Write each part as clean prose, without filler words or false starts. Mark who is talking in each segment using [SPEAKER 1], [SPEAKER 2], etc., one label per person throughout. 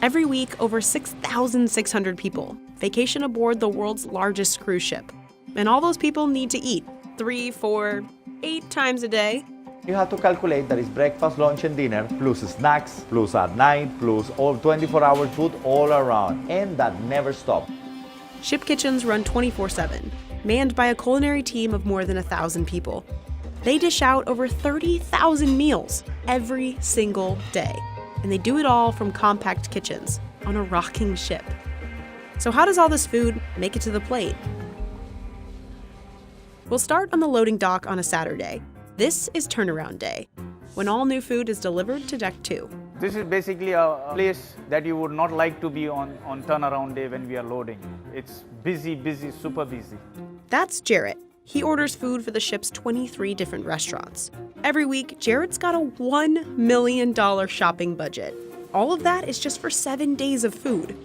[SPEAKER 1] Every week, over 6,600 people vacation aboard the world's largest cruise ship. And all those people need to eat 3, 4, 8 times a day.
[SPEAKER 2] You have to calculate that it's breakfast, lunch, and dinner, plus snacks, plus at night, plus all 24-hour food all around. And that never stops.
[SPEAKER 1] Ship kitchens run 24/7, manned by a culinary team of more than 1,000 people. They dish out over 30,000 meals every single day. And they do it all from compact kitchens on a rocking ship. So how does all this food make it to the plate? We'll start on the loading dock on a Saturday. This is turnaround day, when all new food is delivered to Deck 2.
[SPEAKER 3] This is basically a place that you would not like to be on turnaround day when we are loading. It's busy, super busy.
[SPEAKER 1] That's Jarrett. He orders food for the ship's 23 different restaurants. Every week, Jarrett's got a $1 million shopping budget. All of that is just for 7 days of food.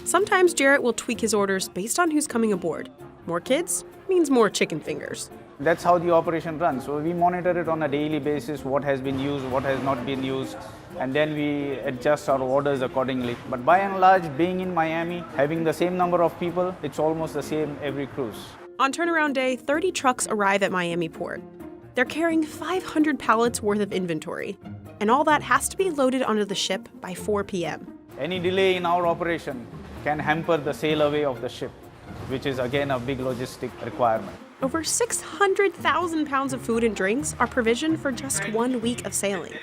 [SPEAKER 1] Sometimes Jarrett will tweak his orders based on who's coming aboard. More kids means more chicken fingers.
[SPEAKER 3] That's how the operation runs. So we monitor it on a daily basis, what has been used, what has not been used, and then we adjust our orders accordingly. But by and large, being in Miami, having the same number of people, it's almost the same every cruise.
[SPEAKER 1] On turnaround day, 30 trucks arrive at Miami Port. They're carrying 500 pallets worth of inventory, and all that has to be loaded onto the ship by 4 p.m.
[SPEAKER 3] Any delay in our operation can hamper the sail away of the ship, which is again a big logistic requirement.
[SPEAKER 1] Over 600,000 pounds of food and drinks are provisioned for just 1 week of sailing.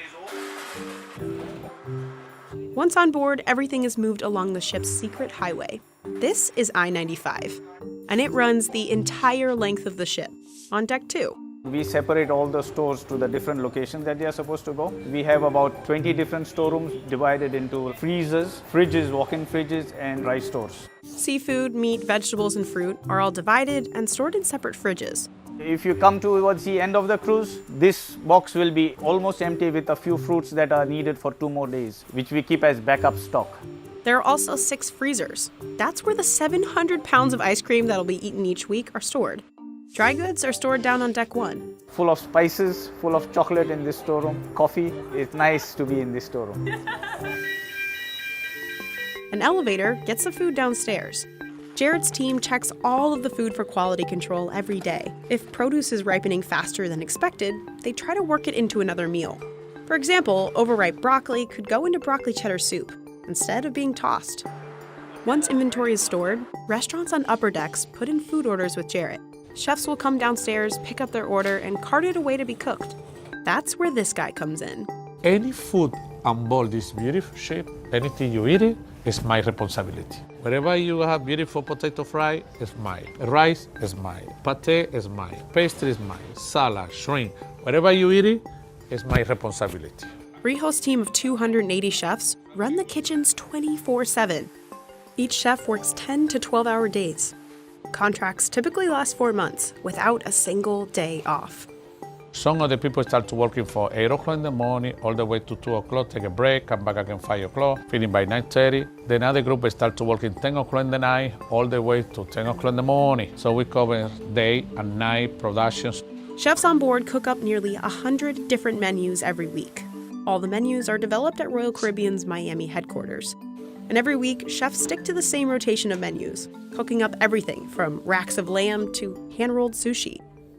[SPEAKER 1] Once on board, everything is moved along the ship's secret highway. This is I-95, and it runs the entire length of the ship on Deck 2.
[SPEAKER 3] We separate all the stores to the different locations that they are supposed to go. We have about 20 different storerooms divided into freezers, fridges, walk-in fridges, and rice stores.
[SPEAKER 1] Seafood, meat, vegetables, and fruit are all divided and stored in separate fridges.
[SPEAKER 3] If you come towards the end of the cruise, this box will be almost empty with a few fruits that are needed for 2 more days, which we keep as backup stock.
[SPEAKER 1] There are also 6 freezers. That's where the 700 pounds of ice cream that'll be eaten each week are stored. Dry goods are stored down on Deck 1.
[SPEAKER 3] Full of spices, full of chocolate in this storeroom. Coffee, it's nice to be in this storeroom.
[SPEAKER 1] An elevator gets the food downstairs. Jarrett's team checks all of the food for quality control every day. If produce is ripening faster than expected, they try to work it into another meal. For example, overripe broccoli could go into broccoli cheddar soup instead of being tossed. Once inventory is stored, restaurants on upper decks put in food orders with Jarrett. Chefs will come downstairs, pick up their order, and cart it away to be cooked. That's where this guy comes in.
[SPEAKER 4] Any food on board this beautiful ship, anything you eat it, is my responsibility. Wherever you have beautiful potato fry, it's mine. Rice is mine. Pate is mine. Pastry is mine. Salad, shrimp, wherever you eat it, is my responsibility.
[SPEAKER 1] Rijo's team of 280 chefs run the kitchens 24/7. Each chef works 10 to 12-hour days. Contracts typically last 4 months without a single day off.
[SPEAKER 4] Some of the people start working for 8 o'clock in the morning, all the way to 2 o'clock, take a break, come back again 5 o'clock, finish by 9:30. Then other group start working 10 o'clock in the night, all the way to 10 o'clock in the morning. So we cover day and night productions.
[SPEAKER 1] Chefs on board cook up nearly 100 different menus every week. All the menus are developed at Royal Caribbean's Miami headquarters. And every week, chefs stick to the same rotation of menus, cooking up everything from racks of lamb to hand-rolled sushi.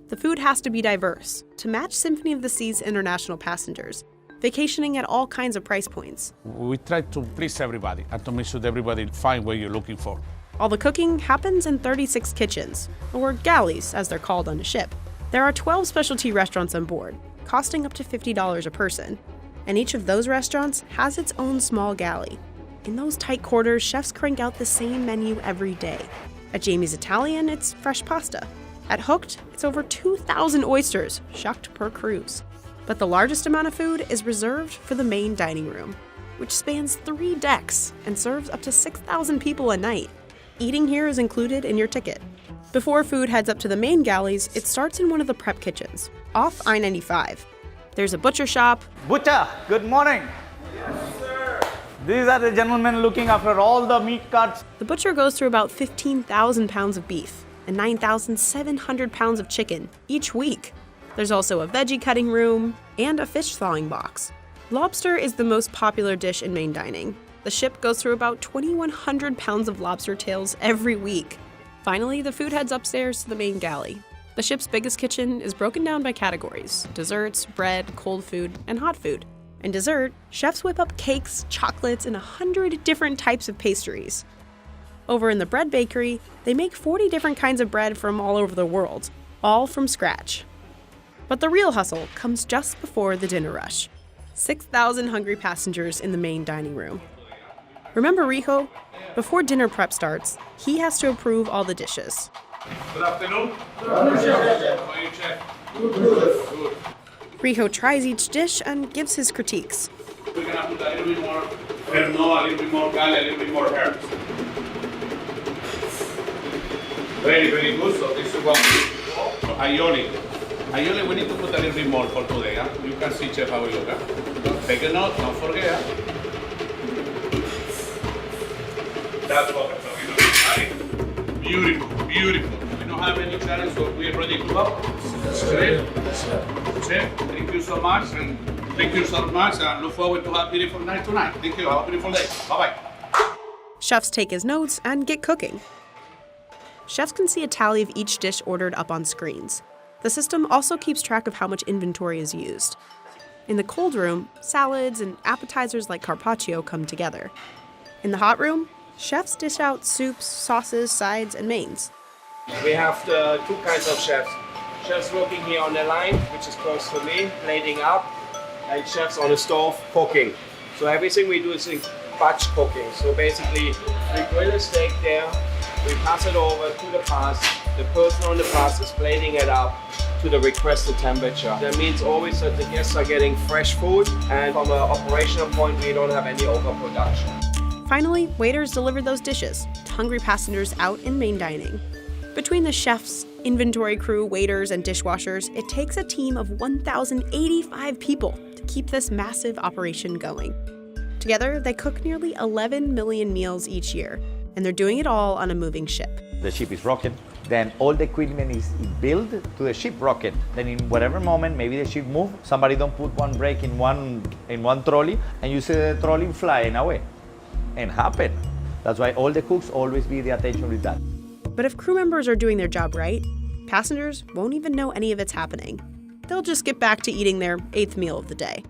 [SPEAKER 1] The food has to be diverse to match Symphony of the Sea's international passengers, vacationing at all kinds of price points.
[SPEAKER 4] We try to please everybody and to make sure that everybody find what you're looking for.
[SPEAKER 1] All the cooking happens in 36 kitchens, or galleys as they're called on a ship. There are 12 specialty restaurants on board, costing up to $50 a person. And each of those restaurants has its own small galley. In those tight quarters, chefs crank out the same menu every day. At Jamie's Italian, it's fresh pasta. At Hooked, it's over 2,000 oysters, shucked per cruise. But the largest amount of food is reserved for the main dining room, which spans 3 decks and serves up to 6,000 people a night. Eating here is included in your ticket. Before food heads up to the main galleys, it starts in one of the prep kitchens, off I-95. There's a butcher shop.
[SPEAKER 3] Butcher, good morning. These are the gentlemen looking after all the meat cuts.
[SPEAKER 1] The butcher goes through about 15,000 pounds of beef and 9,700 pounds of chicken each week. There's also a veggie cutting room and a fish thawing box. Lobster is the most popular dish in main dining. The ship goes through about 2,100 pounds of lobster tails every week. Finally, the food heads upstairs to the main galley. The ship's biggest kitchen is broken down by categories: desserts, bread, cold food, and hot food. In dessert, chefs whip up cakes, chocolates, and 100 different types of pastries. Over in the bread bakery, they make 40 different kinds of bread from all over the world, all from scratch. But the real hustle comes just before the dinner rush. 6,000 hungry passengers in the main dining room. Remember Rijo? Before dinner prep starts, he has to approve all the dishes.
[SPEAKER 4] Good afternoon. How are you, Chef? Good.
[SPEAKER 1] Rijo tries each dish and gives his critiques.
[SPEAKER 4] We're gonna put a little bit more ferno, a little bit more galley, a little bit more herbs. Very, very good. So this is what we do. Aioli. Aioli, we need to put a little bit more for today. Huh? You can see, Chef, how we look. Huh? Take a note, don't forget. Huh? That's what we're talking about. Beautiful, beautiful. We don't have any challenge, so we're ready to go. Chef, thank you so much, and thank you so much, and look forward to have a beautiful night tonight. Thank you. Have a beautiful day. Bye-bye.
[SPEAKER 1] Chefs take his notes and get cooking. Chefs can see a tally of each dish ordered up on screens. The system also keeps track of how much inventory is used. In the cold room, salads and appetizers like carpaccio come together. In the hot room, chefs dish out soups, sauces, sides, and mains.
[SPEAKER 5] We have the two kinds of chefs. Chefs working here on the line, which is close to me, plating up, and chefs on the stove cooking. So everything we do is in batch cooking. So basically, we grill a steak there, we pass it over to the pass. The person on the pass is plating it up to the requested temperature. That means always that the guests are getting fresh food, and from an operational point, we don't have any overproduction.
[SPEAKER 1] Finally, waiters deliver those dishes to hungry passengers out in main dining. Between the chefs, inventory crew, waiters, and dishwashers, it takes a team of 1,085 people to keep this massive operation going. Together, they cook nearly 11 million meals each year, and they're doing it all on a moving ship.
[SPEAKER 2] The ship is rocking, then all the equipment is built to the ship rocking. Then in whatever moment, maybe the ship move, somebody don't put one brake in one trolley, and you see the trolley flying away. And happen. That's why all the cooks always be the attention with that.
[SPEAKER 1] But if crew members are doing their job right, passengers won't even know any of it's happening. They'll just get back to eating their 8th meal of the day.